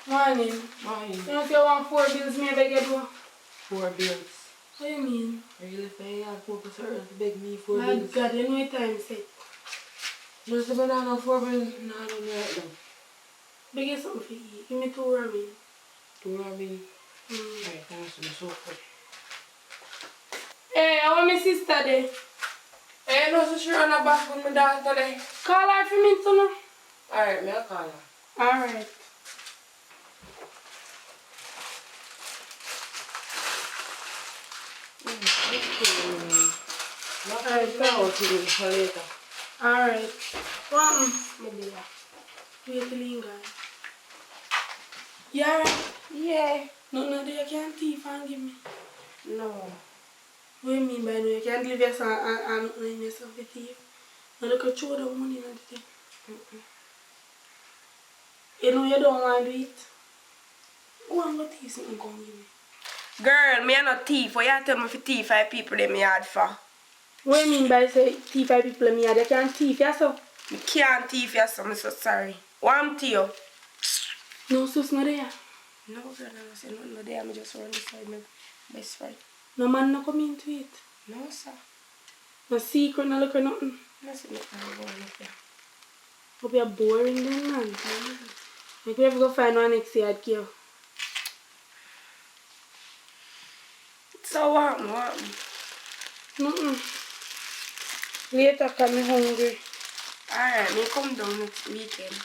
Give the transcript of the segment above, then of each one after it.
Morning. Morning. You know if you want 4 bills, me beg you do? 4 bills. What do you mean? Really fair, I focus her to beg me 4 My bills. God, you know what time set. Just the banana 4 bills, no, I don't know right now. Beg you something to eat. Give me 2 ramen. 2 ramen. Mm. Right, I'm so good. Hey, I want my sister there. Hey, no, so she run a bath with my daughter today. Call her for me too now. Alright, I'll call her. Alright. Later. Alright. One. Maybe. Wait till you go. You alright? Yeah. No, you can't thief and give me. No. What do you mean by no? You can't leave your son and name yourself a thief. Now look at you the money and the thing. You know you don't want to do it. Who am going to thief something come give me? Girl, me a not thief. What you tell me for thief 5 people them me hard for? What do you mean by say thief 5 people in me yard? You can't thief yourself. Me can't thief you, so I'm so sorry. What I'm to you? No sus no there. No, girl, I don't say nothing there. I just run beside my best friend. No man no come into it. No, sir. No secret, no look or nothing. No, see nothing going up there. Hope you're boring then, man. Like we have to go find one next year at Kyo. So what? Nothing. Later, cause me hungry. Alright, me come down next weekend.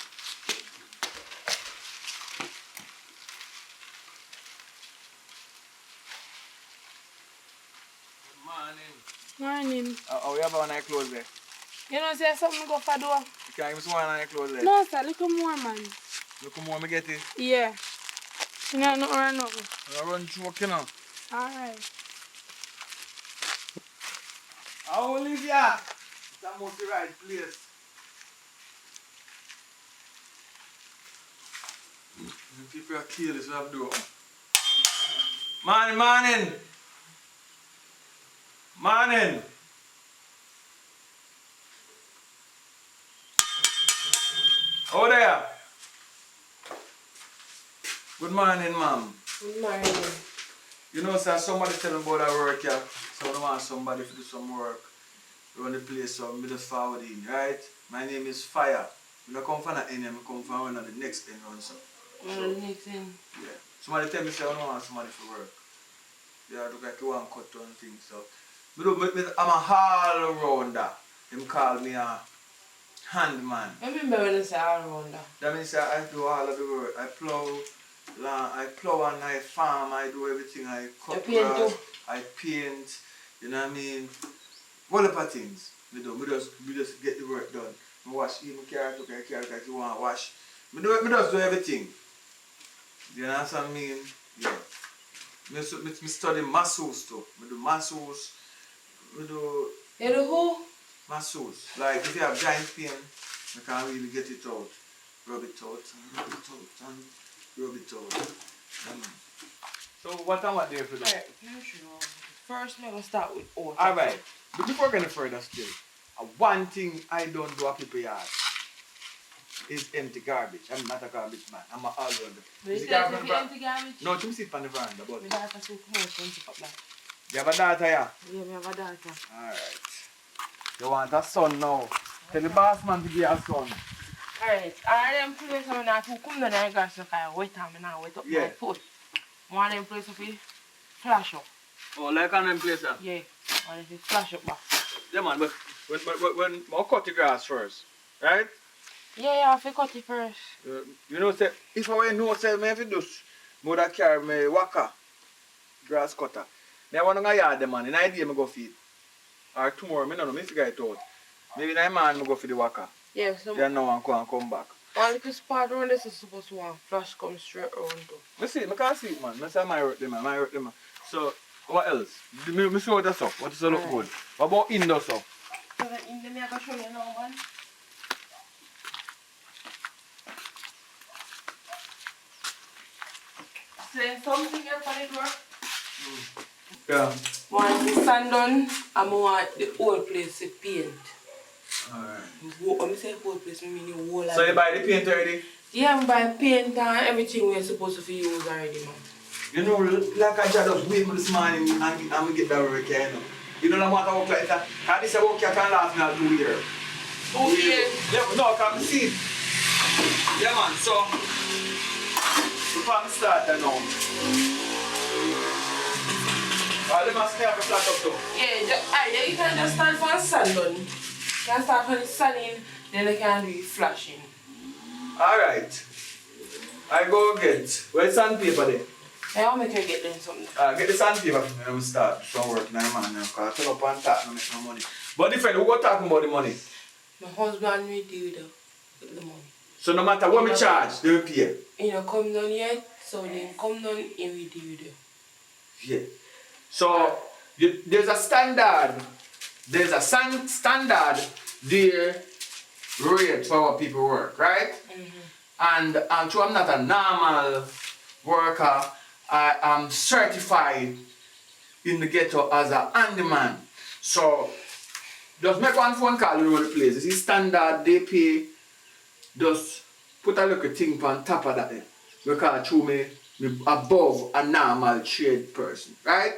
Morning. Oh, you have one eye closed there. You know, say something go for door. You can't give me one eye closed there. No, sir, look more, man. Look more, me get it. Yeah. You know, not run over. I run through, you know. Alright. How old is ya? It's almost the right place. People are careless, we have to do. Morning. Oh there. Good morning, ma'am. Good morning. You know, sir, somebody tell me about that work here. So I want somebody to do some work. Run the place, so I just forward in, right? My name is Fire. I don't come from the end, I come from one of the next end run, so. The next thing. Yeah. Somebody tell me, say, I don't want somebody to work. Yeah, look like you want cut on things, so. I'm a all rounder. Them call me a handman. I remember when I say all around that. That means I do all of the work. I plow and I farm, I do everything. I cut paint grass, too? I paint, you know what I mean? All of things we do. We just get the work done. I wash even carrot, okay, carrot like you want to wash. We just do everything. You know what I mean? Yeah. I study masseuse too. We do masseuse. We do... You do who? Masseuse. Like if you have giant pain, you can't really get it out. Rub it out and rub it out and rub it out. So what I want there for that? Alright, first I'm going to start with oats. Alright, but before going further still, one thing I don't do at people yard is empty garbage. I'm not a garbage man, I'm an all-rounder. You say empty garbage? No, you sit on the veranda, but... My daughter said, come on, come pick up that. You have a daughter, yeah? Yeah, I have a daughter. Alright. You want a son now. Tell the boss man to give you a son. Alright, all them places I'm not to come down and go so I wait and I wait up my foot. One of them places if you flash up. Oh, like on them place, Yeah, one if you flash up back. Yeah man, but when I cut the grass first, right? Yeah, I have to cut it first. You know, say, if I know, say, I have to do, I would carry my waka, grass cutter. Then I want to go yard the man, in idea I go feed. Or tomorrow, I don't know, I figure it out. Maybe in a man I go for the waka. Yeah, so... Then now I come back. One little spot around this is supposed to want flash come straight around too. I see, I can't see it, man. I say my work them, man. So, what else? I see what that's up. What does it look good? What about indoor stuff? So the in them I can show you now, man. Say something here for the door. Yeah. Once the sand done, I want the whole place to paint. Alright. When I say whole place, I mean the whole. So you buy the paint already? Yeah, I'm buy paint and everything we're supposed to use already, man. You know, like I just wake me this morning and get that work here, you know. You don't know what I work like that. And this work you can last now 2 years. 2 years? Yeah, but no, I can see it. Yeah, man, so before I start that now. Let me have a flat up though. Yeah, you can just start from sun done. You can start from the sunning, then you can do it flashing. Alright. I go get where's sandpaper there? I'll make you get them something. Get the sandpaper for me and we start some work now, man. Because I turn up and talk, no make no money. But different, we go talking about the money. My husband will deal with the money. So no matter what me charge, they will pay. You know, come down yet, so then come down and we deal with them. Yeah. So there's a standard there rate for what people work, right? And although I'm not a normal worker, I am certified in the ghetto as a handyman. So just make one phone call all over the place. This is standard, they pay. Just put a little thing on top of that there. Because through me above a normal trade person, right?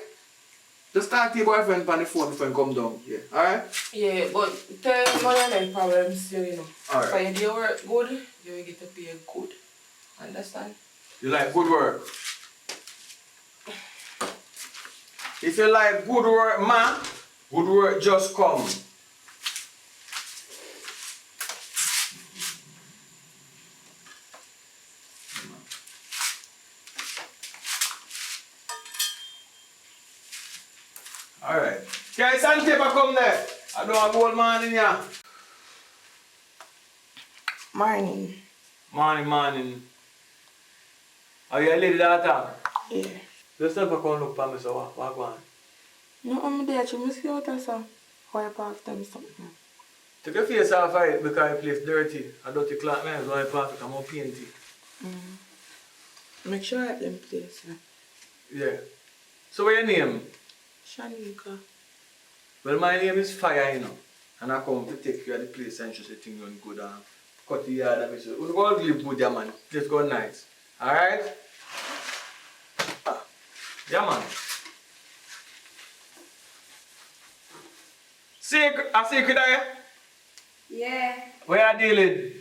Just talk to your boyfriend on the phone before you come down here, alright? Yeah, but tell one of them problems still, you know. Alright. If you work good, you will get to pay good. Understand? You like good work? If you like good work, man, good work just come. Alright. Guys, sandpaper come there. I don't have old man in here. Morning. Morning. Are you a lady daughter? Yeah. Just step back and look for me, so what go on? No, I'm there. You see what I saw? Wipe off them something. Take your face off of it because the place dirty. A dirty cloth, man, so wipe off it and more paint it. Make sure I have them place. Yeah. So what's your name? Shanika. Well, my name is Fire, you know. And I come to take care of the place and just thing run good and cut the yard and so we'll go live good, yeah, man. Let's go nice. Alright? Yeah, man. A secret there? Yeah. Where you dealing?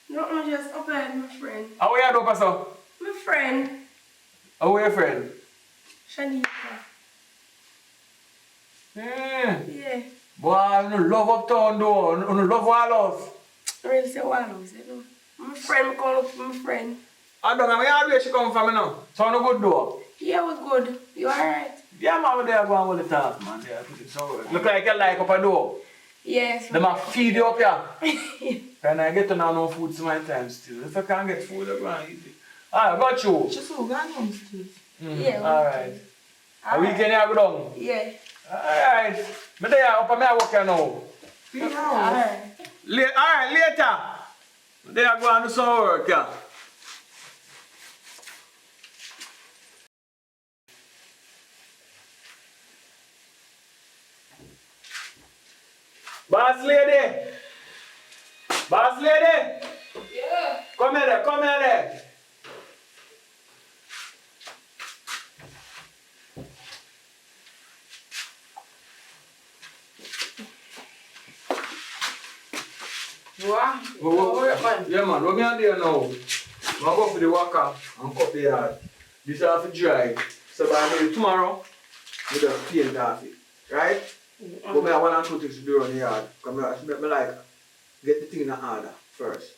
No, I'm just up ahead, my friend. How where you do, Pastor? My friend, How where your friend? Shanika. Yeah. Boy, you love uptown though. You love Wallows. I really say Wallows, you know. My friend, call up my friend. I don't know where she come from, you know. So no good though. Yeah, we're good. You alright? Yeah, man, there go on with the talk, man. There, put it somewhere. Look like you like up a door. Yes. They might feed you up here. And I get to know no food sometimes still. If I can't get food, I go and eat it. Alright, got you. Just go home still. Yeah. Alright. A weekend you go down? Yeah. Alright. Me there up and I work here now. Alright. Alright, later. Me there go and do some work, yeah. Boss lady! Boss lady! Yeah. Come here. What? Yeah, man, what me are there now? I go for the worker and cut the yard. This have to dry. So by maybe tomorrow, we just paint off it. Right? But me have 1 or 2 things to do on the yard. Because me like get the thing in the order first.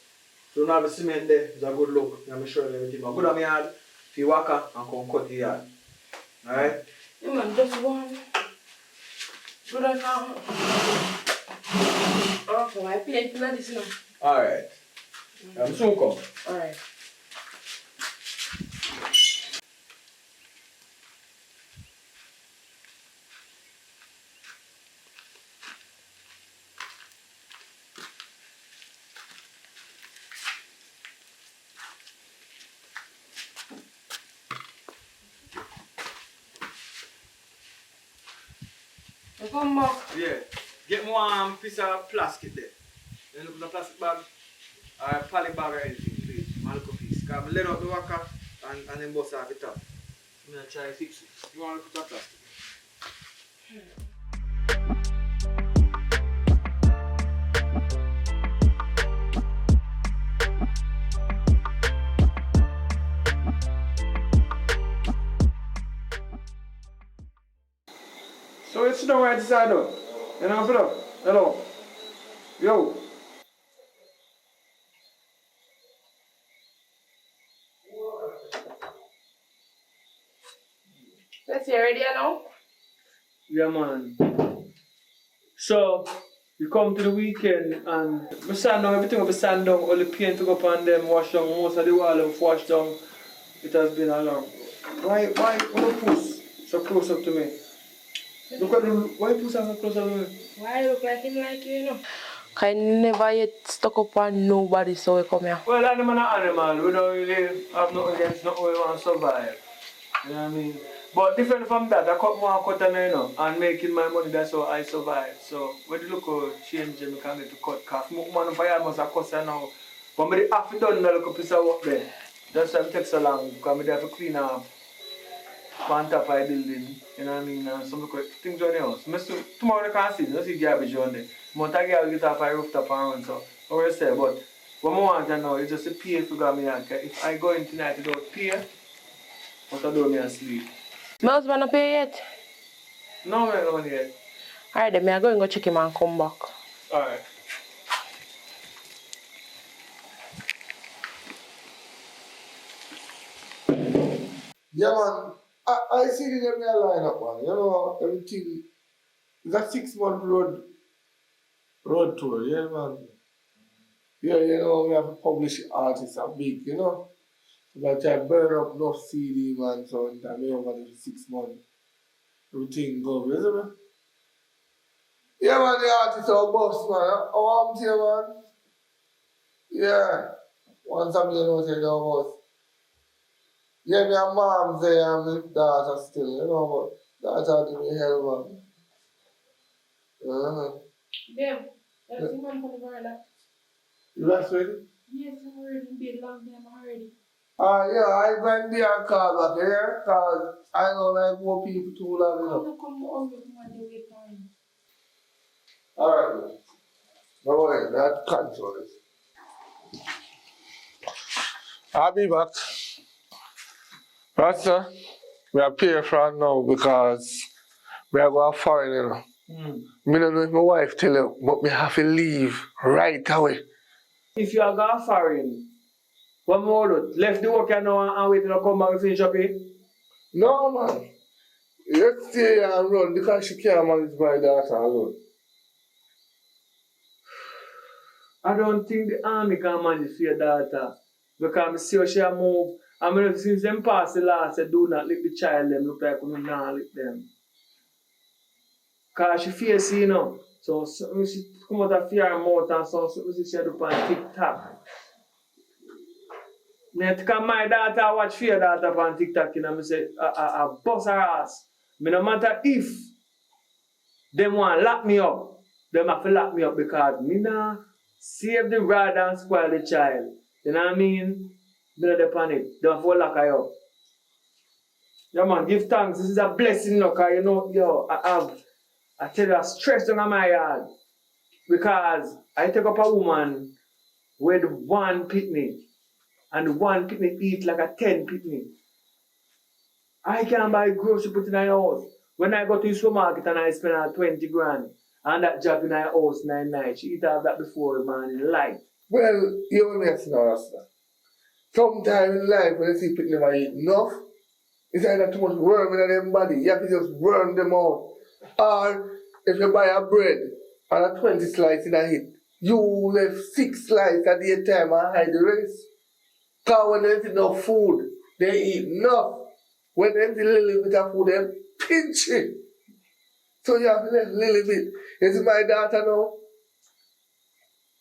So now the cement there is a good look. I'm sure everything is good on the yard. If you worker and come cut the yard. Alright? Yeah, man, just one. Good enough. Okay, my paint for this now. Alright. I'm soon come. Alright. You come back. Yeah. Get me one piece of plastic there. Then look at the plastic bag or a poly bag or anything, please. Man, look up I let out the waka and then bust off the top. I'm gonna try to fix it. You want to put that up? So it's not right side up. You know, put up. Hello. Yo. Let's see, ready now? Yeah, man. So, we come to the weekend and we sand down everything we sand down, all the paint to go up on them, wash down, most of the wall have washed down. It has been a long. Why you push so close up to me? Look at them, why you push so close up to me? Why I look like him like you know? I never yet stuck up on nobody, so I come here. Well, I'm an animal, we don't really have nothing against nothing we want to survive. You know what I mean? But different from that, I cut more cut than I know and making my money, that's how I survive. So when you look at change, I can get to cut cost. Man, if I must have cost now. But I have to done a little piece of work there. That's why it takes so long, because I have to clean up on top of the building, you know what I mean? And some things on the house. Tomorrow you can see, you see garbage on there. But I get off the rooftop and run, so I will say, but what I want to know is just to pay for me. If I go in tonight without pay, what I do me and sleep. My husband not pay yet? No, I don't yet. Alright then, I go and go check him and come back. Alright. Yeah, man. I see the them there line up, man. You know, everything. It's a 6-month road tour, yeah, man. Yeah, you know, we have to publish artists are big, you know. But I burn up enough CD, man, so I'm over the 6 months. Everything goes, isn't it? Yeah, man, the artists are boss, man. How I'm here, man. Yeah. Once I'm here, say they're boss. Yeah, my mom's there and my daughter still, you know, but daughter do me hell, man. Babe, that's the man for the veranda. You rest ready? Yes, I'm already in bed long time already. Yeah, I went there and call back here, because I know like more people too long, you know. Come on, man, they wait time. Alright, man. No worry, that control it. I'll be back. Right, sir? We are paying for it now because we are going foreign, you know. I don't know if my wife tell you, but we have to leave right away. If you are going foreign, what more do? Left the work now and wait till I come back and finish up here? No, man. Let's stay here and run because she can't manage my daughter alone. I don't think the army can manage for your daughter. Because I see how she move. I mean, since them pass the law, say do not lick the child, them look like we not lick them. Because she feels, you know. So she come out of fear mouth and so she do on TikTok. Because my daughter watch fear daughter on TikTok, you know, I say, I bust her ass. No matter if them want to lock me up, them have to lock me up because me nah save the rod and spoil the child. You know what I mean? Me not depend it. They have to lock her up. Yeah, man, give thanks. This is a blessing, no, because you know, yo, I tell you, I stress on my yard. Because I take up a woman with one picnic, and the one picnic eat like a 10 picnic. I can buy grocery put in my house. When I go to the supermarket and I spend 20 grand, and that job in my house 9 nights, she eat all that before the morning light. Well, you will make no Rasta. Sometimes in life when you see people never eat enough, it's either too much worm in their body, you have to just worm them out. Or if you buy a bread and a 20 slice in a hit, you left 6 slices at the time and hide the rest. Because when they eat enough food, they eat enough. When they eat a little bit of food, they pinch it. So you have to let a little bit. You see my daughter now?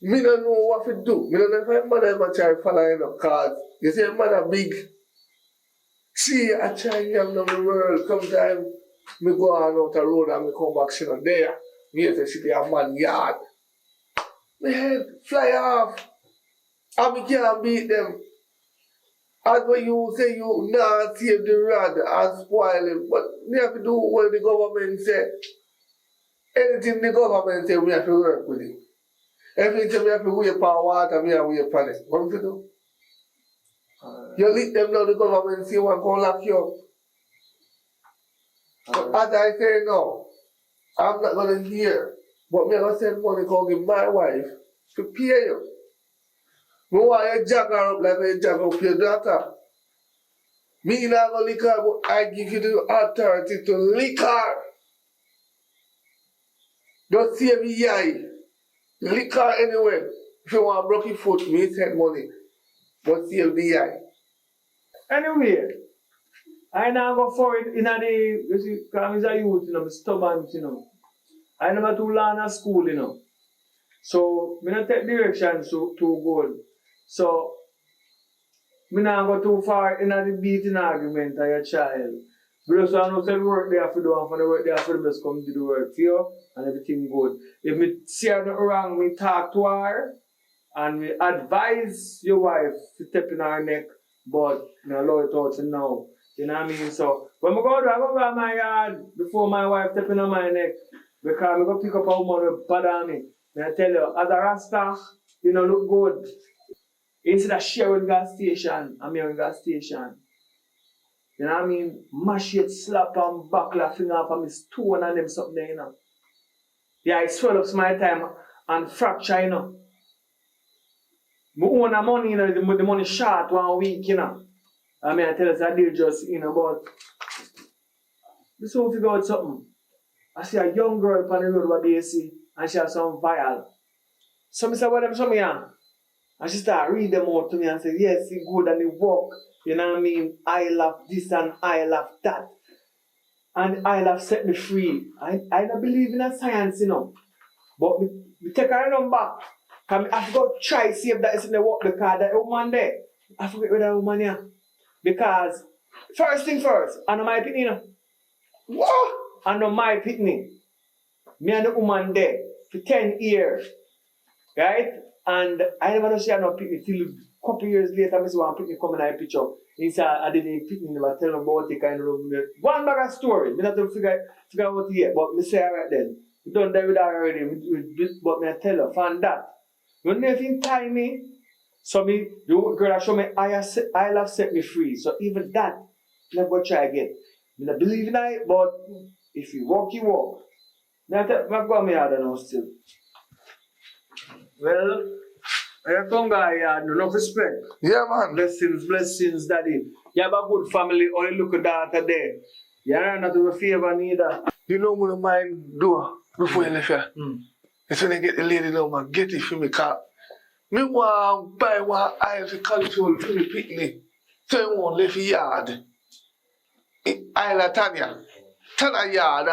Me don't know what to do. Me don't know if my mother ever try to follow her because you see her mother big. She a try to get down the world. Sometimes me go on out the road and me come back, she not there. Me say she be a man yard. My head fly off. And me can't beat them. As when you say you not save the rod and spoil him, but you have to do what the government say. Anything the government say, we have to work with it. Everything we have to wait for water, we have to wait for it. What do you do? You let them know the government say one go lock you up. But as I say now, I'm not gonna hear. But me gonna send money to give my wife to pay you. Me want you jack her up like you jack up your daughter. Me not gonna lick her, but I give you the authority to lick her. Don't save me eye. Lick her anyway. If you want to broke your foot, me send money. But save the eye. Anyway, I now go for it in the, you see, because I'm a youth, I'm stubborn, I never too learn at school, So, I don't take direction too good. So, I don't go too far in the beating argument of your child. Because I know the work they have to do and for the work they have to do, just come to the work for you and everything good. If me see her not wrong, we talk to her and we advise your wife to step in her neck, but you allow it out to now. You know what I mean? So when I go to my yard before my wife step in my neck, because I go pick up a woman with bad on me. And I tell you, as a Rasta, you know, look good. Instead of sharing gas station, I'm here in gas station. You know what I mean? Mash it, slap and buckle finger off of me stone and them something there, Yeah, it swell up my time and fracture, I own the money, the money short 1 week, I mean, I tell us I did just, but this whole figure out something. I see a young girl on the road what they see, and she has some vial. So I said, what them show me on? And she started read them out to me and said, yes, it's good and it work. You know what I mean? I love this and I love that. And I love set me free. I don't believe in a science, But we take her number. Because I have to go try see if that is in the work because that woman there. I forget where that woman is. Because, first thing first, I know my opinion. What? I know my opinion. Me and the woman there for 10 years. Right? And I never know she had no picnic till a couple years later, I see one picnic coming in a picture. Inside, I didn't picnic, never tell them about it kind of one bag of story. I don't figure out it yet, but I say alright then. We done that with her already, but I tell her, find that. When nothing tie me, so me, the girl that show me I love set me free. So even that, never go try again. I don't believe in it, but if you walk, you walk. Now, I've got me out now still. Well, I come guy, enough respect. Yeah, man. Blessings, daddy. You have a good family, only look at that there. You are not to a favor neither. You know what I mind do before you leave here? It's when I get the lady now, man, get it for me, car. Me want buy one ice control for me picnic. So you won't leave the yard. Isla Tanya. Tanya yard,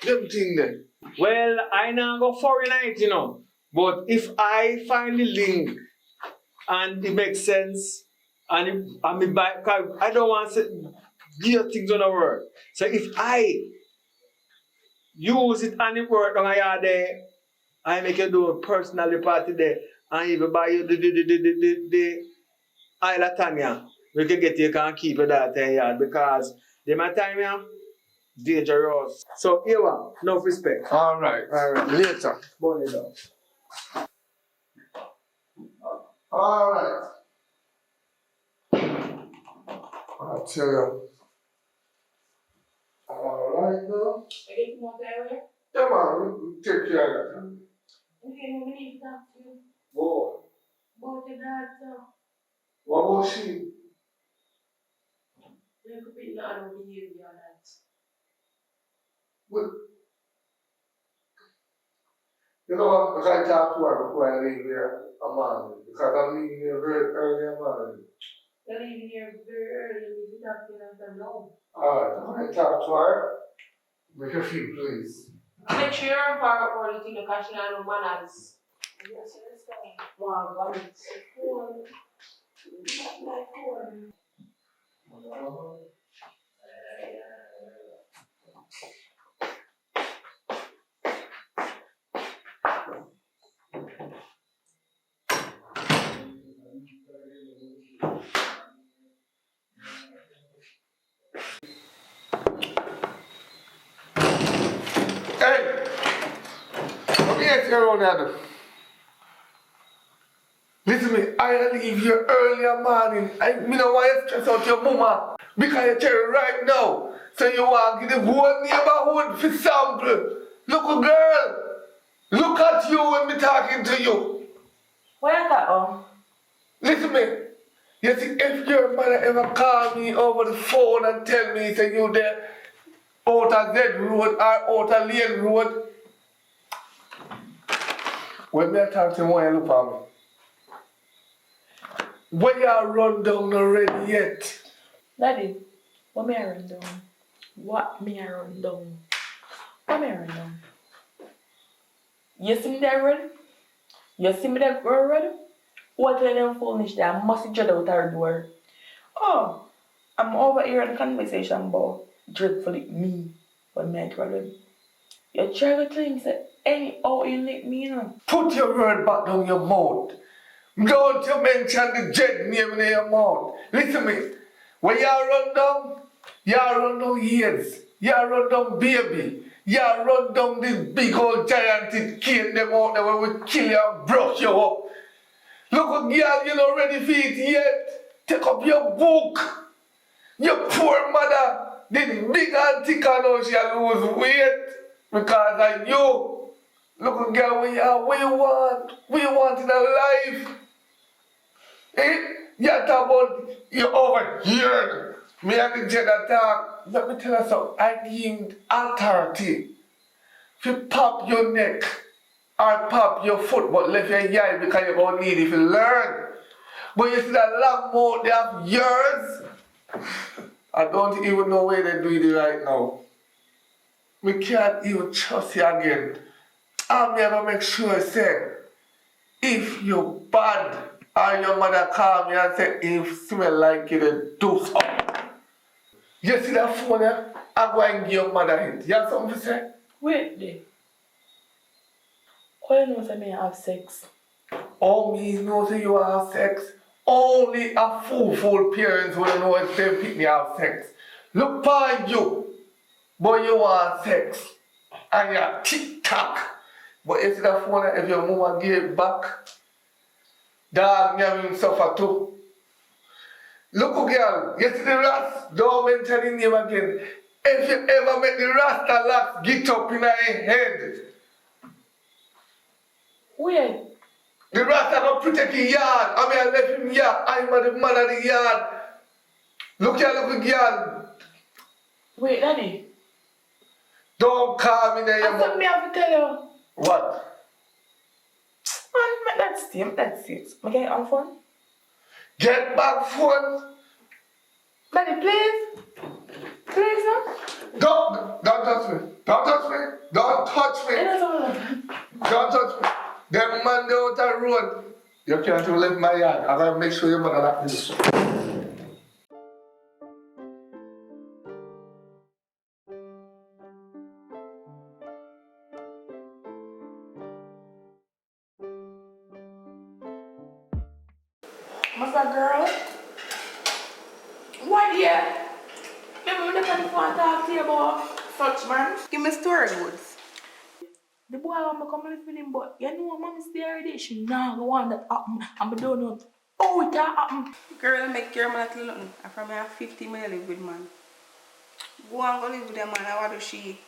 them thing there. Well, I now go for a night, But if I find the link and it makes sense, and me buy, cause I don't want to give things on the word. So if I use it and it work on a yard there, I make you do a personal party there, and even buy you the Isla Tanya. We can get you can keep it that 10 yard because the my time here, dangerous. So here one, enough respect. Alright. Later. Burn it down. Alright. I'll tell you. Alright now. I get more there. Yeah, man, we take care of that. Okay, we need to talk to you. Boy. About your daughter. What was she? You could be not on behavior on that. Well, you know what? I can't talk to her before I leave here on Monday because I'm leaving here very early on Monday. You're leaving here very early and you talk to them alone. Alright, I'm going to talk to her. Make her feel please. Make sure you're far or you think the cash no manners. Yes, it's fine. Wow, but it's cool. Not cool. around here. Listen to me, I leave you earlier morning. Me don't want you stress out your mama. Because you tell right now. So you want to give the whole neighborhood for sample. Look, girl. Look at you when me talking to you. Where that on? Listen to me. You see, if your mother ever call me over the phone and tell me say you there out of Z road or out of Lane road, when me talk to you, why you look for me? When you run down already yet? Daddy, what me I run down? What me I run down? What me I run down? You see me there already? You see me there already? What are them foolish there? I must judge out our door. Oh, I'm over here in the conversation about dreadfully me. What my problem? You try to think that anyhow you let me know. Put your word back down your mouth. Don't you mention the jet name in your mouth. Listen to me. When you run down years. You run down baby. You run down this big old giant cane them out there where we kill you and brush you up. Look, girl, you're not ready for it yet. Take up your book. Your poor mother. This big auntie can know she lose weight because of you. Look, girl, where you want? What you want in a life? Eh? You talk about you over here. Me and the Jedi talk. Let me tell you something. I give authority to pop your neck or pop your foot, but left your eye because you're going to need it to learn. But you see that long mouth they have years. I don't even know where they're doing it right now. We can't even trust you again. I'm never make sure say, if you bad, or your mother call me and say, if smell like you, then do something. You see that phone there? I'm going to give your mother it. You have something to say? Wait there. How you know that me have sex? All me know that you have sex. Only a fool parents will know if they pick me have sex. Look for you, but you want sex. And you're tick-tock. But you see that phone, if your mama give it back, dog me will suffer too. Look, girl, you see the rasta, don't mention his name again. If you ever make the rasta locks get up in your head, Where? the rasta don't protect the yard. I mean, I left him yard. I'm the man of the yard. Look here, look, girl. Wait, Daddy. Don't call me there, I thought me have to tell you. What? Man, that's it. I get on phone? Get back phone. Daddy, please. Please, no? Don't touch me. Don't touch me. Don't touch me. It doesn't Don't touch me. Them man they out the road. You can't live in my yard. I gotta make sure your mother lock this. Master girl? What yeah? Remember the kind of phone talk to you about such man? Give me story goods. The boy want me come live with him, but you know mommy's there already. She nah go want that happen. And I don't know how it happen. Girl, make your man tell nothing. I from here 50 mil live with man. Go and go live with them man. What do she?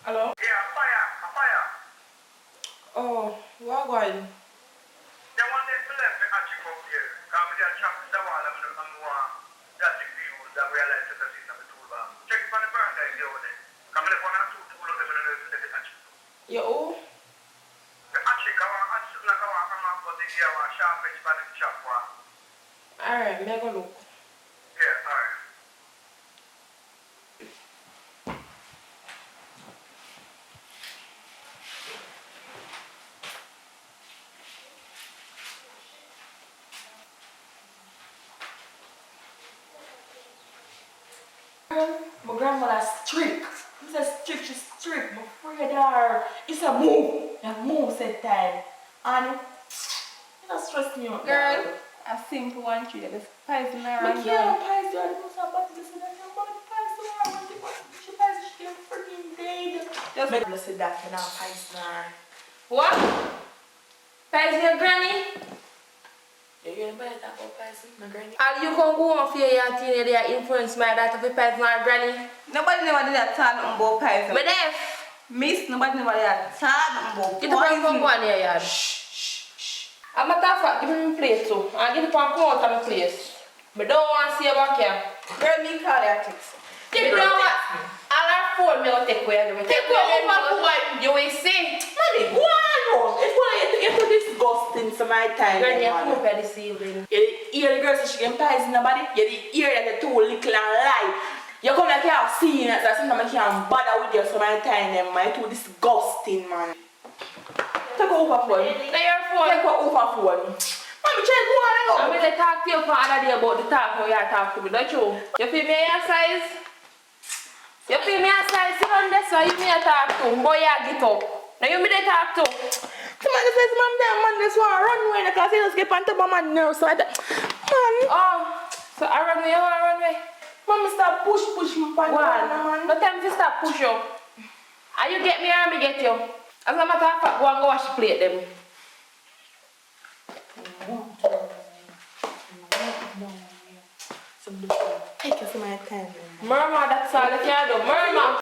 Hello? Yeah, fire. Oh, what going? They want them to let me actually come here. Come with their chop the wall and that's the view that realize that this is not the tool bar. Check for the paradise over there. Come with one or two tools of them and let it catch. You who? The actually come on, actually like come on, but the gear one sharp edge by the chop one. Alright, me go look. Yeah, alright. My grandmother strict. She said strict, she's strict. My afraid her. It's a move. The move said time. And That's stress me out. Girl, a simple one tree. Just poison her But and yeah, done. pies, you're the most about this and that. But pies, she pies, she get freaking dead. Just make her say that and now pies now. What? Poison your granny? Yeah, you're better talk about pies, my granny. And you can go on for your teenager they influence my daughter for poison her granny? Nobody never did that talk nothing about poison. But if Miss, nobody never did that talk nothing about poison. Get the pan from go on here, yard. I'm a matter of fact, give me plate too. And get the pan come out of my place. But don't want to see you back here. Girl, me call your text. You don't want. All our phone me will take away. Take away over phone. You will see. Mommy, go on. It's why you get disgusting to my time. Girl, you come up here this evening. You hear the girl say she can pies in nobody. You hear that you're too little and lie. You come like you're seeing it, so sometimes I can't bother with you so my time, man. You're too disgusting, man. Take over phone. Now your phone. Take over phone. Mommy, try go on. I'm going to talk to you for another day about the talk how you talk to me, don't you? You feel me your size? You feel me your size? Sit on this one, you me a talk to. Boy, you get up. Now you me they talk to. Somebody says, Mom, that man just want to run away because he just get on top of my nerves. So I man. Oh, so I run away, you want to run away? Mommy, stop push me. Man. No time to stop push you. And you get me or me get you. As a matter of fact, go and go wash the plate them. Take us my time. Murmur, that's all you can do. Murmur.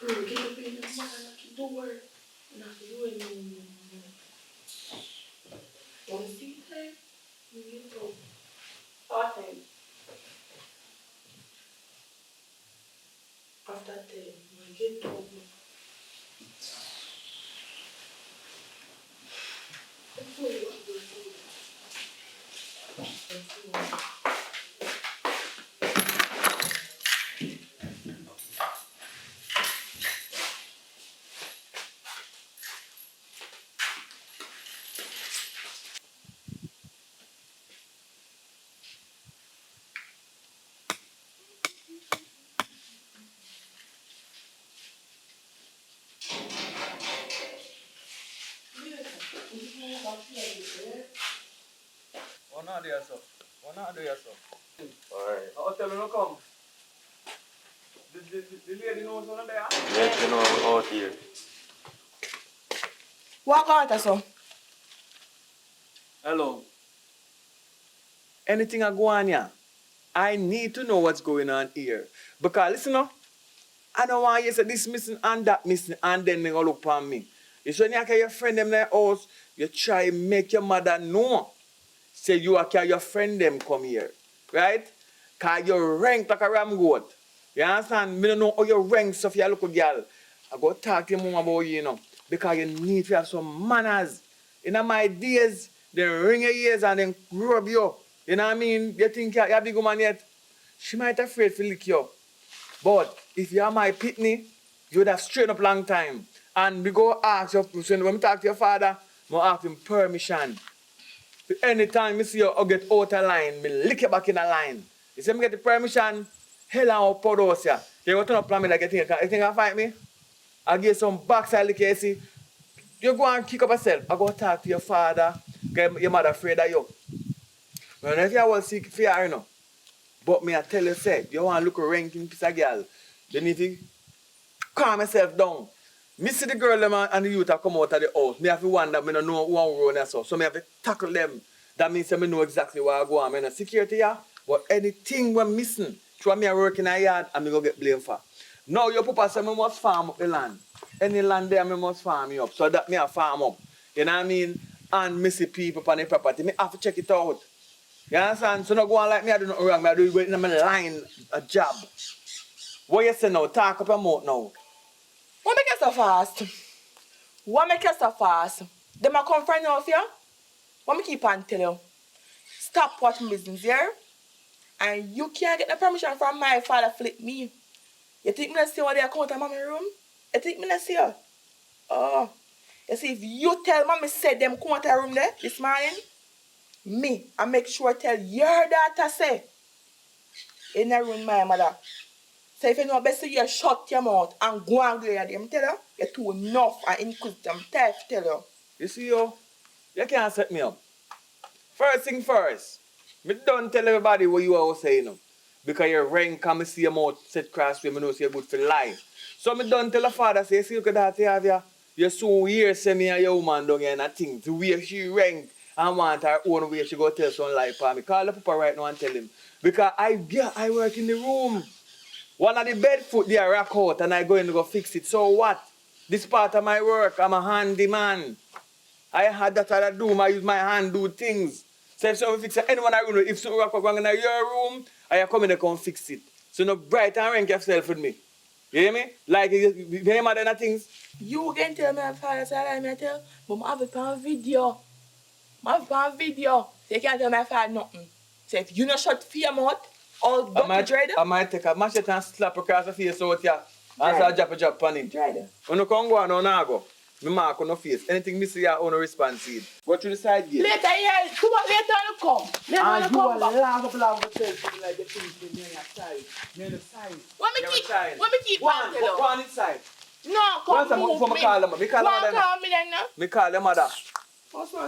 Get up in the man, knock the door. Knock the door. Want to see time? You get up. What time? After 10, you get up. Before you want to go. What not there, sir? What not there, sir? Alright. Hotel no come. The lady knows one there? Yes, you know I'm out here. Walk out, so. Hello. Anything I go on here? I need to know what's going on here. Because listen up. I don't want you to say this missing and that missing and then they go look upon me. You say you carry your friend them in the house, you try make your mother know. Say you are carry your friend them come here. Right? Because you rank like a ram goat. You understand? Me don't know how you rank so if you look a girl. I go talk to your mom about you, you know. Because you need to have some manners. In my days, they ring your ears and then rub you up. You know what I mean? You think you're a big woman yet? She might afraid to lick you. But if you are my pitney, you would have straightened up long time. And we go ask your, when we talk to your father, we ask him permission. So anytime I see you get out of line, me lick you back in the line. You see me get the permission, hell and pour those here. You go turn up on me like you think you can fight me? I give you some backside lick you see. You go and kick up yourself. I go talk to your father. Because your mother afraid of you. Well, if you want to seek for her, you know. But me I tell you, say, you want to look a ranking piece of girl, you need to calm myself down. Me see the girl them and the youth that come out of the house. Me have to wonder, me don't know who run and so. So me have to tackle them. That means I know exactly where I go on. I know security, yeah. But anything we're missing, through me I work in a yard and me go get blamed for. Now your papa say me must farm up the land. Any land there me must farm me up. So that me a farm up. You know what I mean? And me see people on the property. Me have to check it out. You understand? So not go on like me, I do nothing wrong. I do it in my line, a job. What you say now? Talk up your mouth now. What make you so fast? What make you so fast? Them a come from off here? What me keep on tell you? Stop watching business here. And you can't get the permission from my father flip me. You think me not see what they come out of mommy room? You think me not see her? Oh. You see, if you tell mommy said them come out of room there this morning, me, I make sure I tell your daughter say, in the room my mother. So if you know best you shut your mouth and go and glare at them, tell you, you're too enough and inquisitive. Tell you. You see you can't set me up. First thing first, me don't tell everybody what you are saying. Because your rank come and see your mouth set cross way, me know say you're good for life. So me don't tell the father, say, see, look at that, you have you're so weird, say me and your woman down here and a thing. The way she rank and want her own way, she go tell some life for me. Call the papa right now and tell him. Because I work in the room. One of the bed foot there rock out and I go in to go fix it. So what? This part of my work, I'm a handyman. I had that I do, I use my hand do things. So if someone fix it, anyone I know, if something rock wrong in your room, I come in and come fix it. So no bright and rank yourself with me. You hear me? Like, you hear my other things? You can tell me my father side I may tell, but I have it on video. I have it on video. So you can't tell my father nothing. So if you not shut for your mouth, all dirty dread. I might take a machete and slap across the face out here. And so I drop on it. Dread. When you come go on, now go. Me mark on the face. Anything me see, you own a response to it. Go through the side gate. Later, yeah. Come on, later you come. Later And you you come are back. laugh to tell people like the things near your side. Near the side. Let me keep on tell you. Go on inside. No, come move me. Me call them. Me call them. Call me then, no? Me call them mother.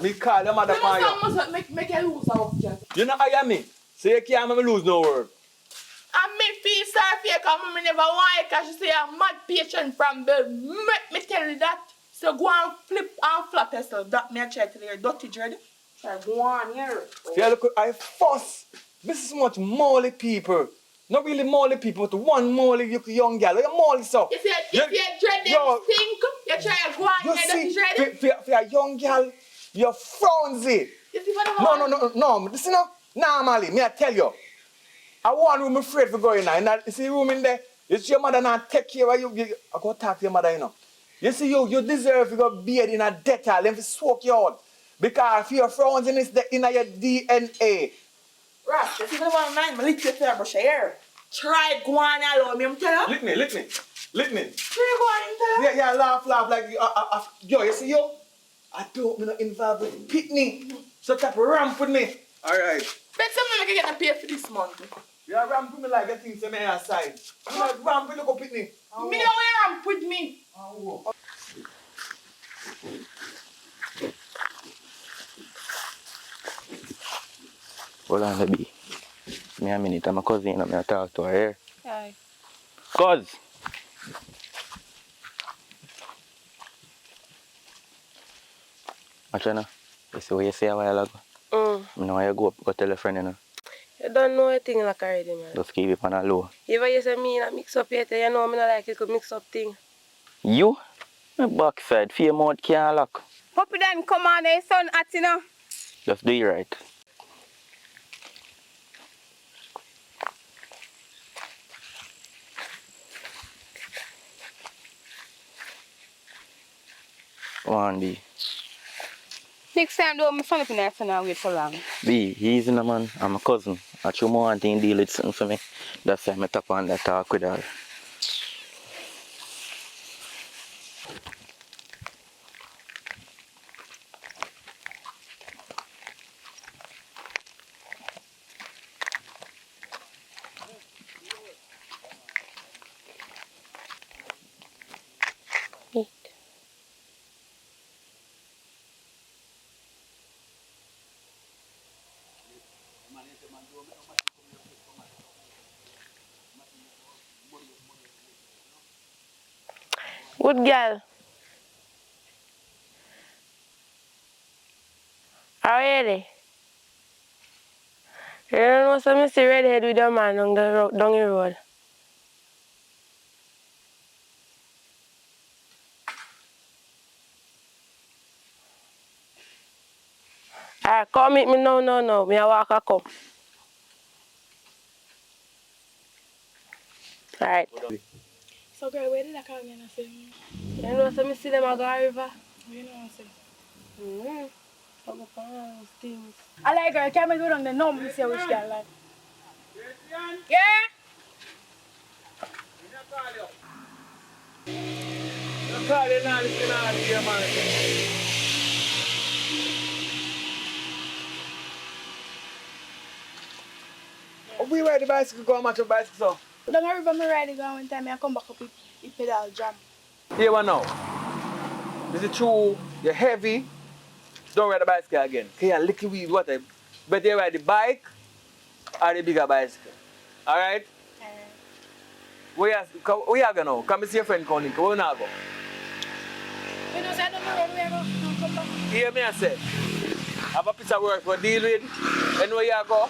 Me call them mother for you. Make you lose our option. You know hire me. So you can't make me lose no word. And me feel sorry for you because I never want you because she say I'm mad patient from birth. Make me tell you that. So go and flip and flap yourself. That me a try to your dirty dread. Try go on here. See, look, I fuss. This is much molly people. Not really molly people, but one molly young girl. You're molly so. If you dread them stink, you try to go on you here see, dirty dread. for a young girl, you're frownsy. You see what I want? No. Listen up. Normally, me I tell you. I want room afraid for going in. You see room in there? It's your mother not take care of you. I go talk to your mother, you know. You see, you deserve to go bathe in a Dettol, them to soak you out. Because if you're frowns in your DNA. Right, you see what I want, man? Lick your hair, brush your hair. Try go on alone, me tell you. Lick me. Try go on, tell you. Yeah, laugh like yo, you see yo? I don't me not involved with pitney. So type of ramp with me. Alright. Bet something I can get a pay for this month. You ramp with me like a thing to me outside. You not ramp with you go pitney. Me don't wear ramp with me. Hold on, baby. Me a minute, I'm a cousin, I'm going to talk to her here. Hi. Cuz! Machana, you see what you say a while ago? I know you go tell a friend, you know. You don't know a thing like already, man. Just keep it on a low. If you say me not mix up yet, you know me not like you could mix up thing. You? My backside, for your mouth can't lock. Puppy then come on, there, son, at you know. Just do it right. One B. Next time, don't miss something else and I'll wait for long. B, easy no man. I'm a cousin. I show more one thing deal with something for me. That's why I tap on that talk with her. Good girl. Are you ready? You don't know some see redhead with your man down the road. Alright, come meet me now. Me a walk a come. Alright. So girl, where did I come again? I say, You know some see them a go river? you know what I say? Some of those things. I like girl, can we go down the number see which girl like? Yeah? Call you now, listen now, dear man. We ride the bicycle, go and match your bicycle, so. Down the river me ride it one time, I come back up it pedal jam. Here one now. This is true, you're heavy, don't ride the bicycle again. Okay, you're little weed, whatever. Better you ride the bike or the bigger bicycle. Alright? Where you go now? Come see your friend Connie, where you now go? You know, say down the road where I go, now come back. Hear me I say, have a piece of work for deal with, and where you go,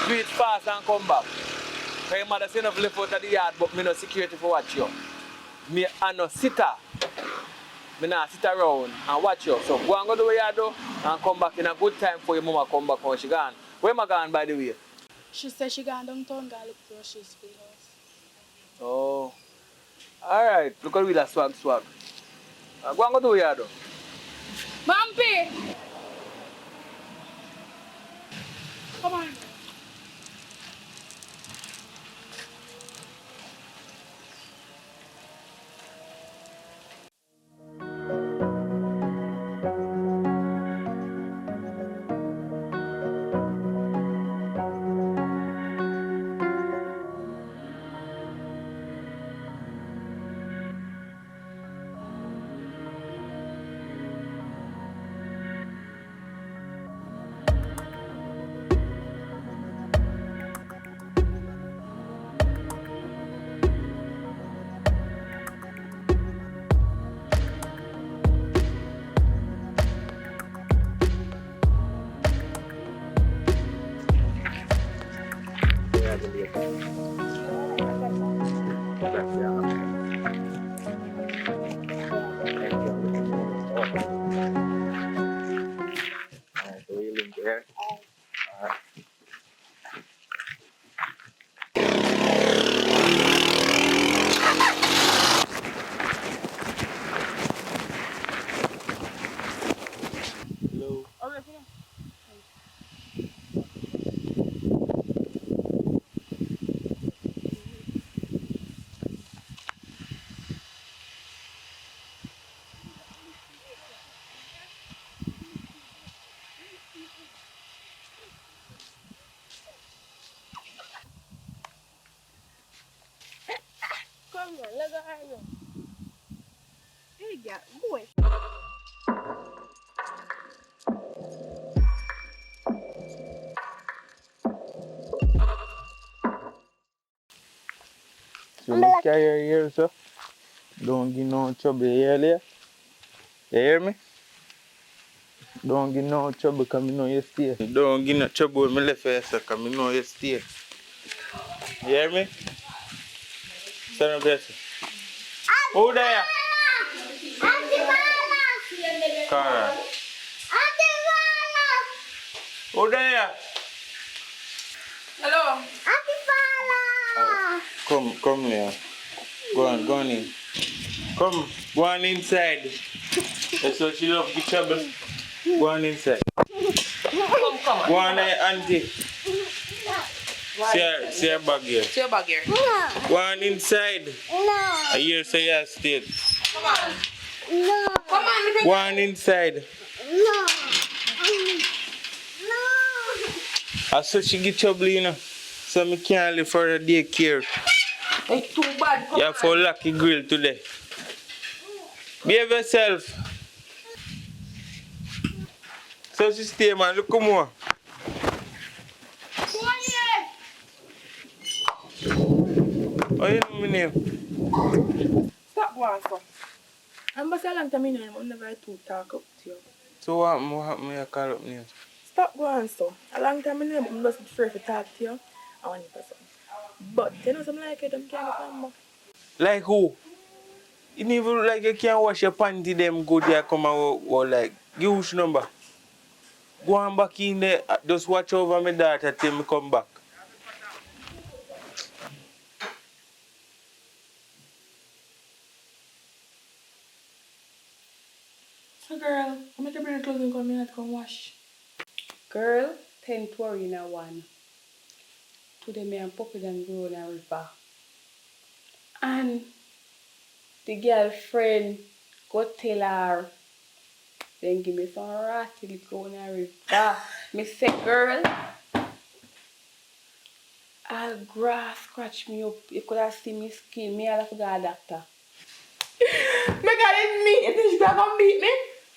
do it fast and come back. Because your mother say enough left out of the yard, but me no security for watch you. Me a no sitter. Me not sit around and watch you. So go and go do what you do and come back in a good time for your mama come back when she gone. Where am I gone by the way? She said she gone downtown, go look for she's school house. Oh. Alright, look at that swag. Go and go do what you do. Bumpy! Come on. Come on, let's go home. Hey, girl, go away. So let's carry your ears, so don't give no trouble earlier. You hear me? Don't give no trouble because I know you stay. Don't give no trouble with me left here, so because I know you stay. You hear me? Son of blessing. Who there? Cara. Who there? Hello. Come here. Go on in. Come, go on inside. That's what she love, the trouble. Go on inside. Come. Go on there, auntie. See her bag here. See your bag here. Go on inside. I hear say you stay. Come on. Come on, Go on inside. I saw she get trouble, you know. So I can't live for the daycare. It's too bad. Come You have for lucky grill today. Behave yourself. So she stay, man. Look more. Oh, you know my name? Stop going so. I'm just a long time in here, I never to talk up to you. So what happened when you call up names? Stop going so. A long time in here, I'm just afraid to talk to you. I want you for something. But you know something like it, I'm can't remember. Like who? It even look like you can't wash your panty them good there come out or like give which number? Go on back in there, just watch over my daughter till me come back. So girl, I'm going to bring the clothes and come here to come wash. Girl, 10 to in a one. Today me and Puppy them go in a river. And the girlfriend go tell her, then give me some ratty go in a river. Me say, girl, all grass scratch me up. You could have seen me skin. Me have to go to a doctor. Me got it me. You think she gonna beat me?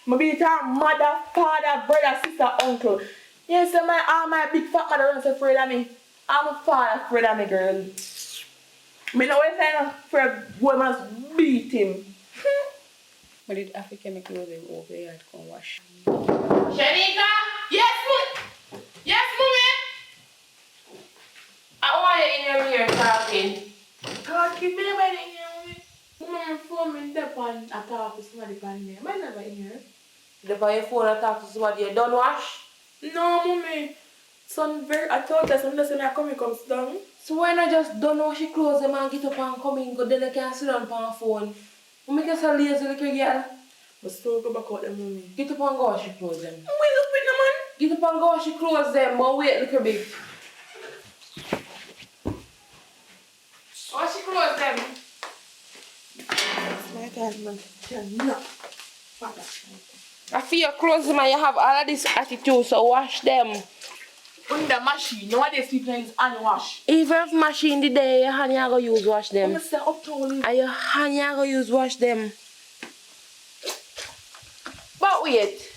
Me beat her mother, father, brother, sister, uncle. Yes, so all my big fat mother runs afraid of me. I'm a father afraid of me, girl. Me know what I'm afraid women must beat him. But it have to get me clothes over here to come wash. Shanika? Yes, mommy. Yes, mommy. I want you in here talking. Talking? Me never in here, mommy. Mommy, phone me up and I talk to somebody on there. I never in here. Look on your phone and talk to somebody. You done wash? No, mommy. I told her, some lesson I comes down. So why not just don't wash your clothes them and get up and come in, go then you can sit down on the phone. You make yourself lazy little girl. But still go back out there, mommy. Get up and go wash your clothes them. Wait up with the man. Get up and go wash your clothes them, but wait a little bit. Wash your clothes them. My God, man. Cannot. I feel your clothes them and you have all of this attitude, so wash them. On the machine, nowadays people use hand wash. Even if machine the day, your hand you go use wash them. I'm say up to all. And your hand you go use wash them. But wait.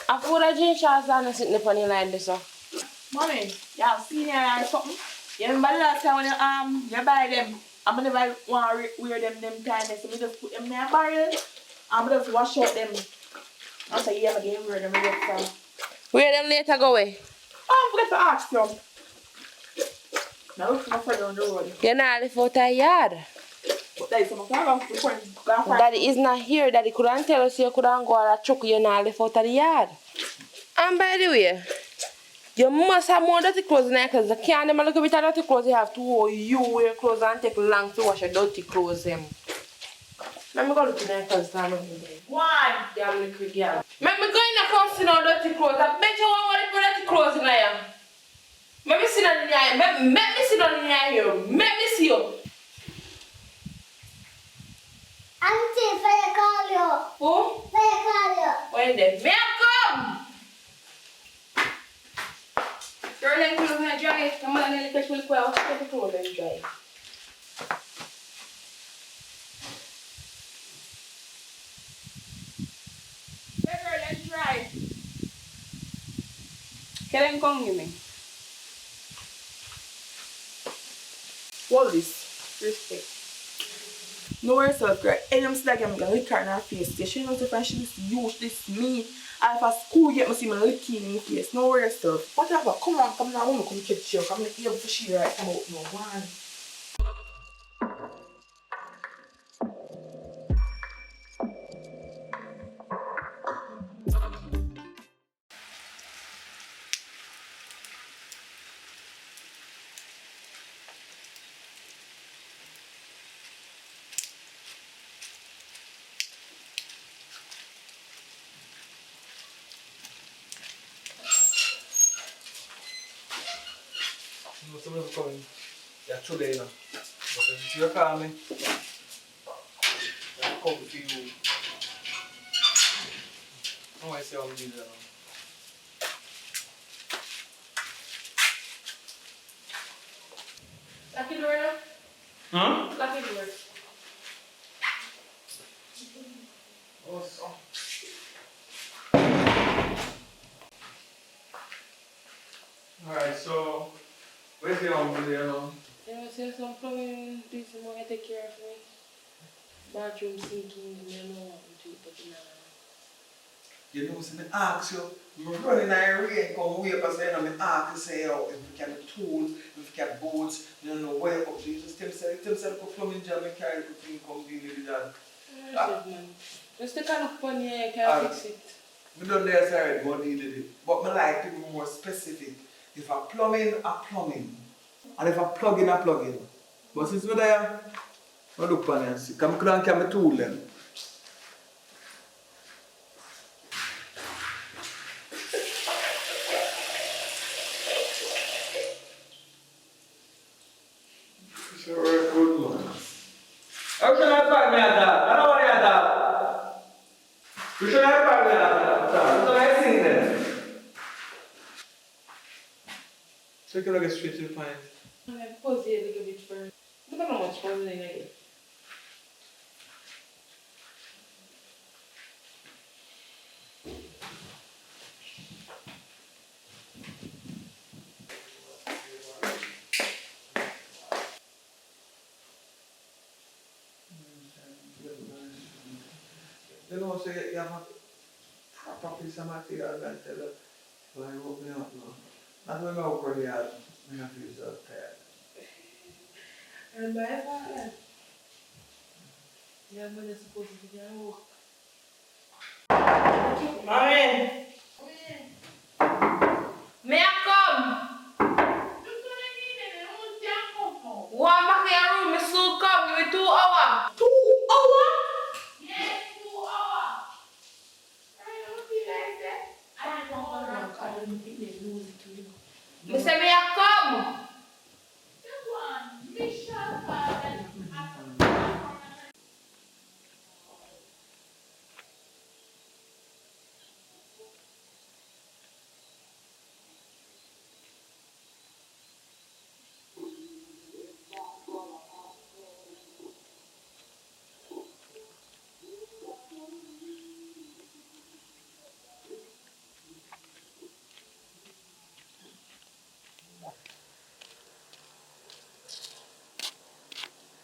I put a jean shorts and sitting up on you like this. Mommy, you have seen her or something? You remember last time when you buy them? I'm never want to wear them time, so I just put them in a barrel and I just wash out them. I say, yeah, I'm going to wear them later. Wear them later go away. I forgot to ask you. Now look for my friend on the road. You're not left out of yard. But that is some of Daddy is not here. Daddy couldn't tell us you couldn't go and chuck you not left out of the yard. And by the way, you must have more dirty clothes in there because you can't even look at the dirty clothes you have to you wear clothes and take long to wash your dirty clothes. Let me go look in there because I'm not in there. One. Damn little girl. Let me go in the house in our dirty clothes. I bet you want to put dirty clothes in there. Let me sit down in here. Let me sit down in here. Let me see you. Auntie, fire call you. Who? Fire call you. When then? May I come? Girl, then clothes are dry. Come on, let me catch me well. Take the clothes and dry. Girl, let's try. Can I come with me? What is this? Respect. No worries, girl. And I'm still going to lick her in her face. She knows if I should use this me. And if I school get me see me licking in the face. No worries, sir. Whatever. Come on, come now. I want to come catch you. Come here for she right come out now. One. Someone is coming. Yeah, today, you know. But if you call me, I'll come to you. I want to see how we do that now. Lucky door now? Huh? Lucky door. Oh, so. Alright, so where's the uncle there now? You want to say some plumbing, do some more, take care of me. Bathroom sinking, you know what to put in You know, see, me ask you, I'm running in a rain, come way up, say, and I ask you, say, you know, if we can tools, if we can boats, you don't know where up, so you just tell me, put plumbing job and carry the thing, come deal with that. man. Just take a look upon here, you can fix it. We don't there, sorry, go deal with it. But me like to be more specific. If I plumbing, I plumbing. And if I plug in, I plug in. But since we're there, I look upon it and see. Come down, can me tool them. It's a very good one. How should I find me at that? I don't want to at that. You should have find me at that. So I sing them. So you can get straight to the point. I'm going to pause here a little bit first. Look at how much pause in it. You know, so you have a proper piece of material that tell you, so I open it up now. Not when I open it up, I feel so tired. And by far, yeah, I'm supposed to be at work. Mommy! May I come? One back in your room, me soon come. Give me 2 hours. 2 hours? Me say me I come.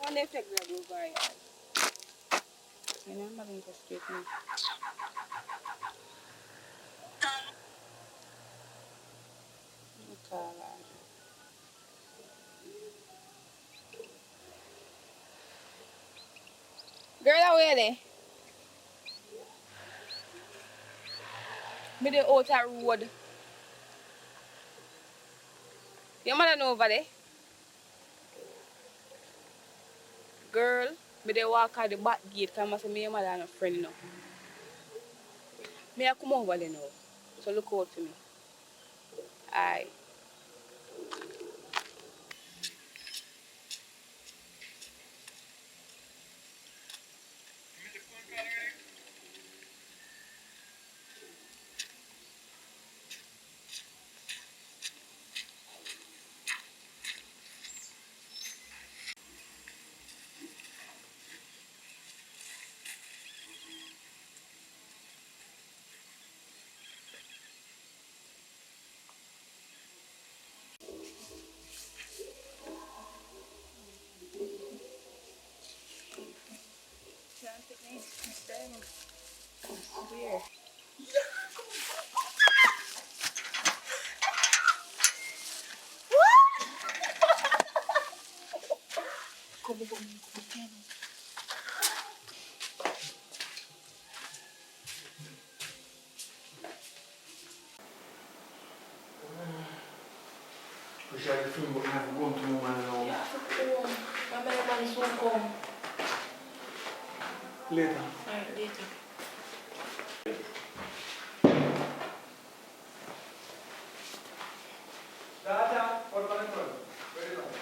When they take the blue guy, you know, I'm not going to straight me. Girl, how are they? Me the outer road. Your mother know over there? Girl, me they walk out the back gate because I say me your mother and a friend now. Me I come over there now. So look out for me. Aye. Weird. We shall the film, but we have to go to move on now. Yeah, come. My man soon come. Later. Alright, later. Dada, what about the front? Very long.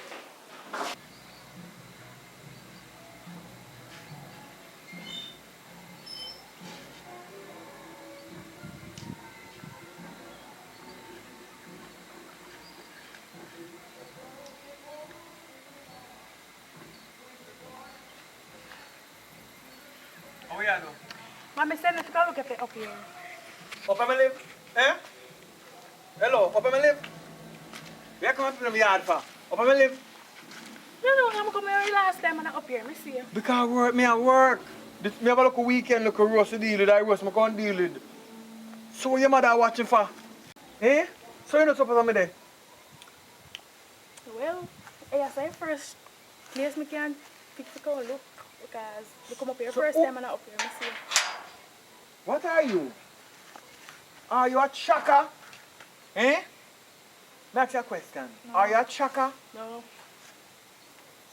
How are you doing? Mommy said let's go look at it up here. Up on my live? Eh? Hello, up on my live? Where come up from the yard for? Up on my live? You know, I'm coming here last time and I up here, me see you. Because work, me at work. Me have a look weekend, look a roast to deal with, I roast, me can't deal with. So what your mother watching for? Eh? So you not supposed to me there? Well, I say first place me can pick the call look because we come up here So, first oh. time and I up here, me see you. What are you? Are you a chaka? Eh? That's your question. No. Are you a chaka? No.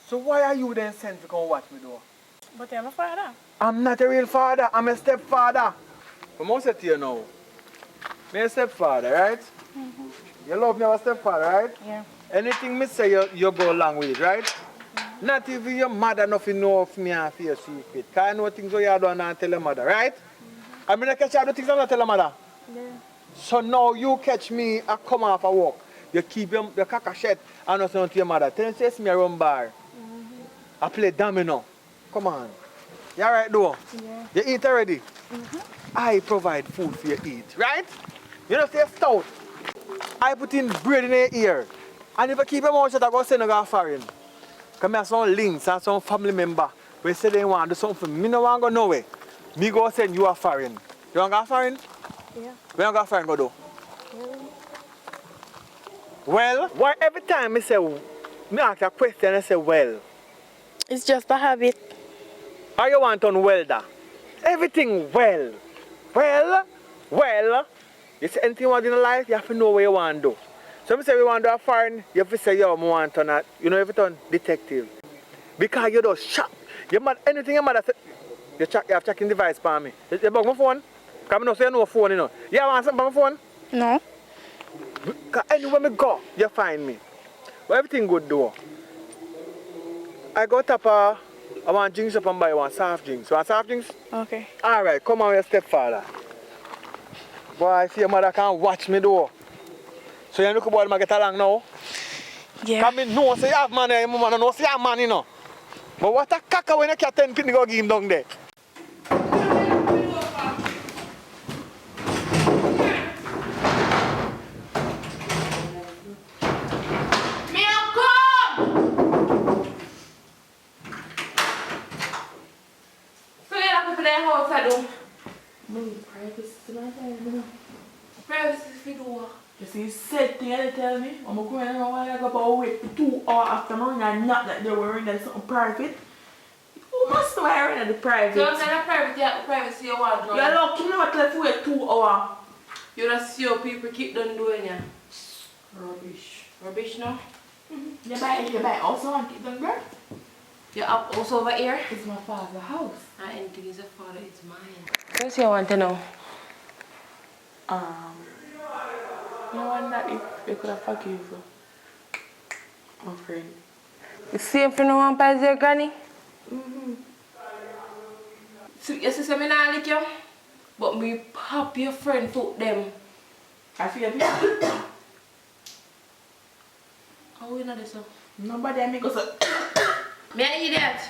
So why are you then sent to come watch me though? But I'm a father. I'm not a real father, I'm a stepfather. I must say to you now. Me a stepfather, right? Mm-hmm. You love me as a stepfather, right? Yeah. Anything me say you go along with it, right? Mm-hmm. Not even your mother nothing know of me and for your secret. Because I know things you don't and tell your mother, right? Mm-hmm. I mean I catch you do things I don't tell your mother. Yeah. So now you catch me, I come off a walk. You keep the caca shed and not to your mother. Tell you see me a run bar. I play domino. Come on. You alright though? Yeah. You eat already? Mm-hmm. I provide food for you to eat, right? You know stay stout. I put in bread in your ear. And if you keep your mouth shut, I go send you to foreign. Because I have some links and some family member who say they want to do something for me. I don't want to go nowhere. Me go send you a foreign. You want to go foreign? Yeah. Where you go foreign go do? Yeah. Well, why every time I say, me ask a question, I say, well. It's just a habit. Or you want on welder? Everything well. Well. You see anything you want in life, you have to know what you want to do. So I say we want to do a foreign, you have to say, yo, I want to not, you know, if you turn detective. Because you do shop. You mad anything your mother say, you have checking device for me. You bug my phone? Because I know say you know a phone, you know. You want something for my phone? No. Because anywhere I go, you find me. But everything good though. I got up I want drinks up and buy one soft drinks. You want soft drinks? Okay. Alright, come on with your stepfather. Boy, I see your mother can't watch me though. So you look about me get along now? Yeah. Because I know say you have money, your mama know say you have money, you know. But what a caca when you can't 10 penny go give him down there. You see, said thing they tell me, I'm going around while I go about wait for 2 hours after morning and not that they were in there something private. Who must wear in the private? So I'm saying a private, yeah, privacy you want. You're lucky not to wait 2 hours. You just see how people keep on doing ya. Rubbish. Rubbish no? Mm-hmm. You buy also and keep them girl? Your house over here? It's my father's house. And anything is a father, it's mine. What you want to know? I wonder if they could have forgive you, my friend. The same for no one by your granny? Mm-hmm. So you see me not like you? But me pop your friend foot them. I feel it. How you know this? Nobody I make us a... Me an idiot.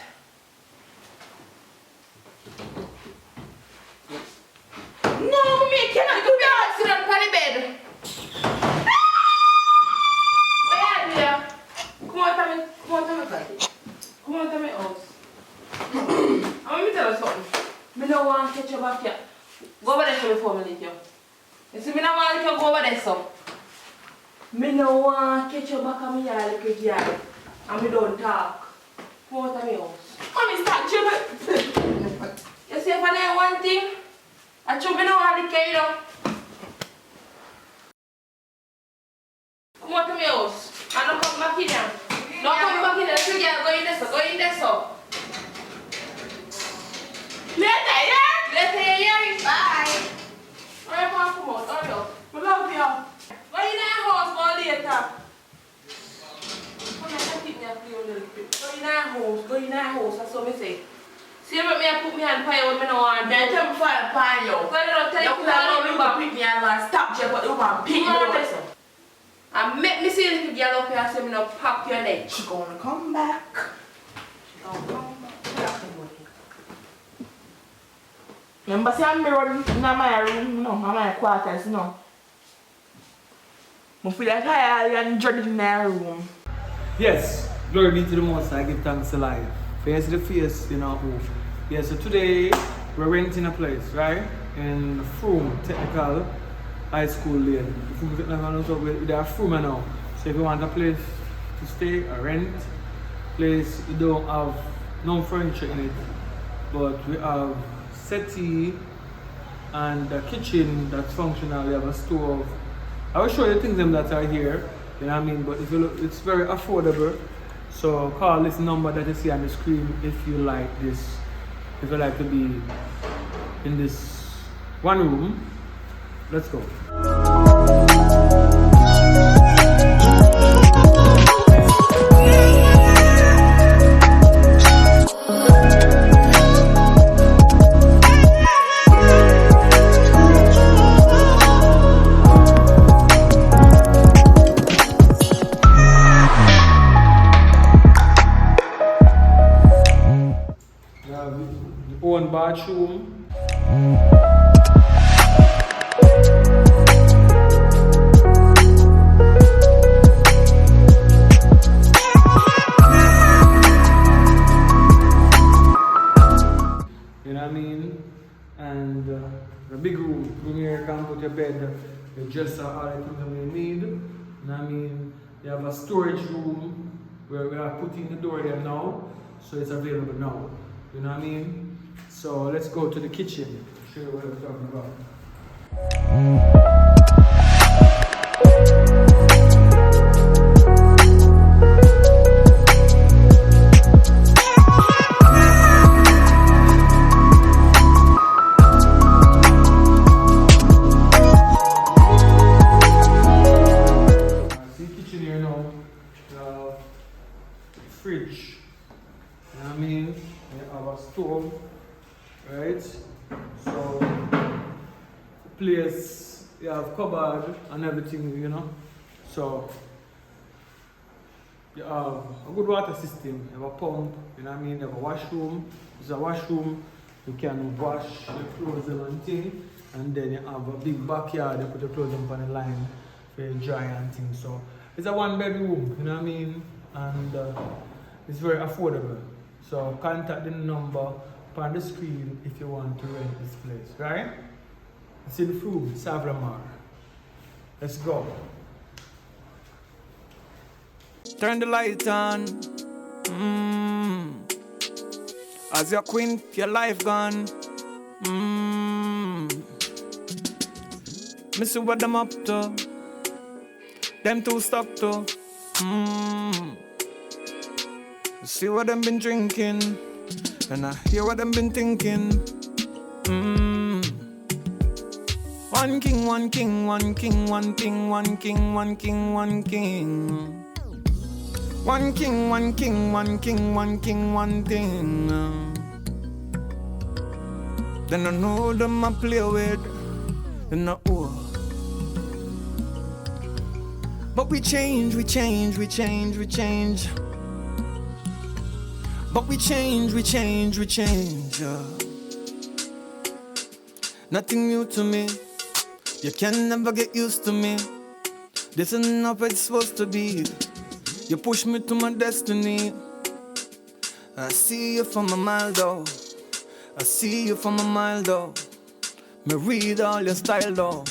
No, me cannot do that. Sit down on the bed. What you do here? Come on to me house. I want me tell you something. Me don't want to catch you back here. Go over there for me before me leave you. You see me don't want to go over there so. Me no want to catch you back on me yard like a girl. And me don't talk. Come on to me house. Mommy, stop chilling. You see if I know one thing, I should be no one to care, you know. Come on to my house. And don't come back in here. Don't come back in here. See, girl, go in there, so. Go in there, so. Later, yeah? Later, yeah. Bye. Hurry up and come out. Hurry up. I love you. Go in the house, go later. Come here, let me play a little bit. Go in the house. Go in the house. That's what I say. See about me, I put me hand pie when I don't want to. Then tell me for the pie, yo. Go ahead, tell you. You could have known me pick me and stop you, but you want to pick me up. And make me see a little girl up here and say me no pop your neck. She gonna come back. She gonna come back. Remember, see, I'm running in my room, no, my quarters, no. I feel like I am dreading in my room. Yes, Glory be to the Most High, give thanks to life. Face the face, you know. Yeah, so today we're renting a place, right? In Froome Technical High School Lane. Froome Technical, so they are Froome now. So if you want a place to stay or rent, place you don't have no furniture in it, but we have settee and a kitchen that's functional. We have a stove. I will show you things them that are here, you know what I mean? But if you look, it's very affordable. So call this number that you see on the screen if you like this. If you like to be in this one room. Let's go. Own bathroom. You know what I mean? And the big room here you can put your bed, your dresser, all the things that you need. You know what I mean? You have a storage room where we are putting the door there now, so it's available now. You know what I mean? So let's go to the kitchen. Show you what I'm talking about. See kitchen here now. Fridge. You know what I mean? We have a stove. Right, so place you have cupboard and everything, you know. So you have a good water system. You have a pump, you know what I mean. You have a washroom. It's a washroom. You can wash your clothes and thing, and then you have a big backyard. You put your clothes up on the line for you dry and things. So it's a 1-bedroom, you know what I mean, and it's very affordable. So contact the number on the screen if you want to rent this place, right? It's in Froome, Savlamar. Let's go. Turn the light on. As your queen, your life gone. Me see what them up to. Them two stuck to. See what them been drinking. And I hear what them been thinking. One king, one king, one king, one king, one king, one king, one king. One king, one king, one king, one king, one thing. Then I know them I play with. Then I But we change, we change, we change, we change. But we change, we change, we change. Nothing new to me. You can never get used to me. This is not what it's supposed to be. You push me to my destiny. I see you from a mile though. I see you from a mile though. Me read all your style though.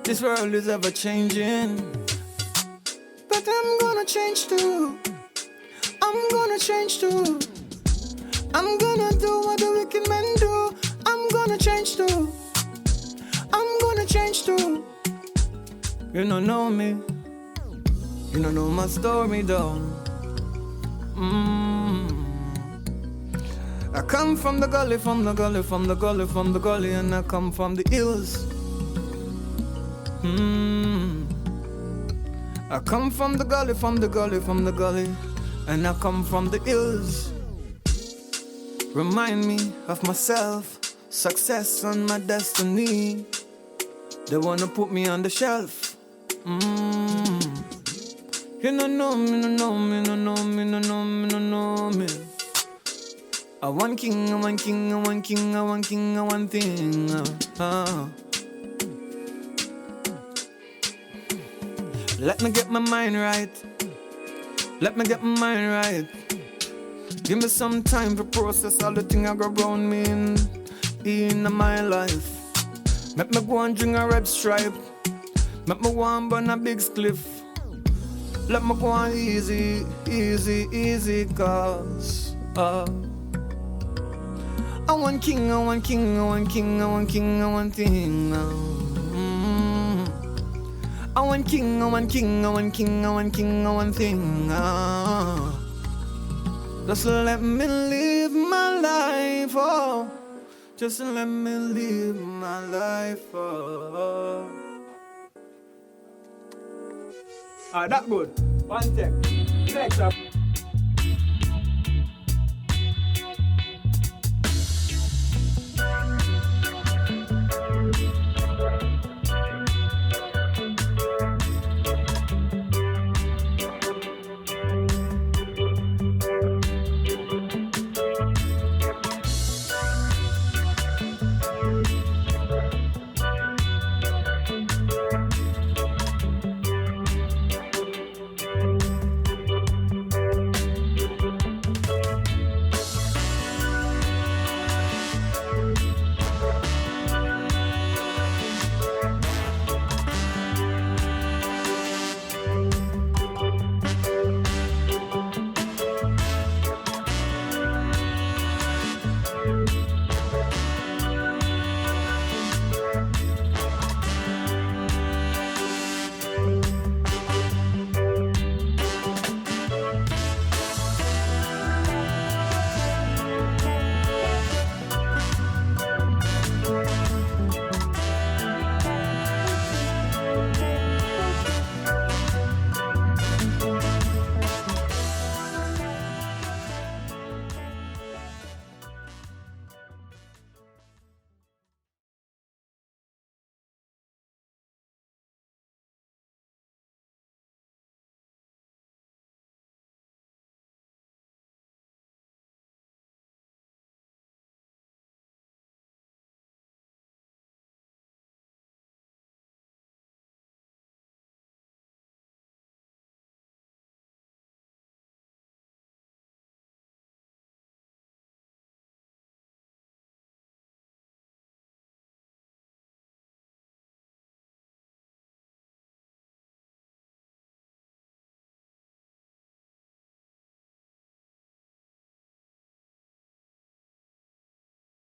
This world is ever changing. But I'm gonna change too. I'm gonna change too. I'm gonna do what the wicked men do. I'm gonna change too. I'm gonna change too. You don't know me. You don't know my story though. I come from the gully, from the gully, from the gully, from the gully, and I come from the hills. I come from the gully, from the gully, from the gully, and I come from the hills. Remind me of myself, success and my destiny. They wanna put me on the shelf. You don't know me, no know me, no know me, no know me, no know me. I want king, I want king, I want king, I want king, I want thing. Let me get my mind right. Let me get my mind right. Give me some time to process all the things I go around me in my life. Make me go and drink a red stripe. Make me go and burn a big spliff. Let me go on easy, easy, easy, cause I want king, I want king, I want king, I want king, I want thing. I want king, I want king, I want king, I want king, I want thing. Just let me live my life, oh. Just let me live my life, oh. That good. One take. Next up.